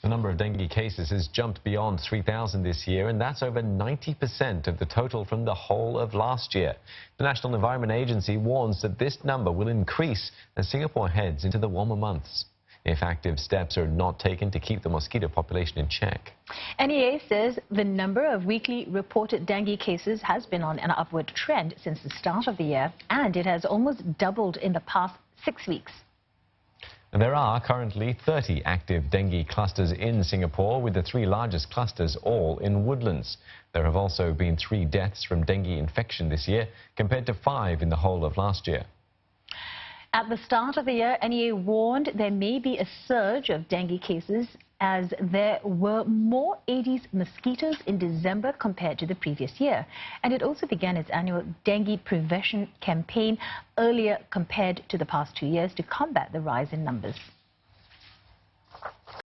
The number of dengue cases has jumped beyond 3,000 this year, and that's over 90% of the total from the whole of last year. The National Environment Agency warns that this number will increase as Singapore heads into the warmer months if active steps are not taken to keep the mosquito population in check. NEA says the number of weekly reported dengue cases has been on an upward trend since the start of the year, and it has almost doubled in the past 6 weeks. There are currently 30 active dengue clusters in Singapore, with the 3 largest clusters all in woodlands. There have also been 3 deaths from dengue infection this year, compared to 5 in the whole of last year. At the start of the year, NEA warned there may be a surge of dengue cases as there were more Aedes mosquitoes in December compared to the previous year. And it also began its annual dengue prevention campaign earlier compared to the past 2 years to combat the rise in numbers.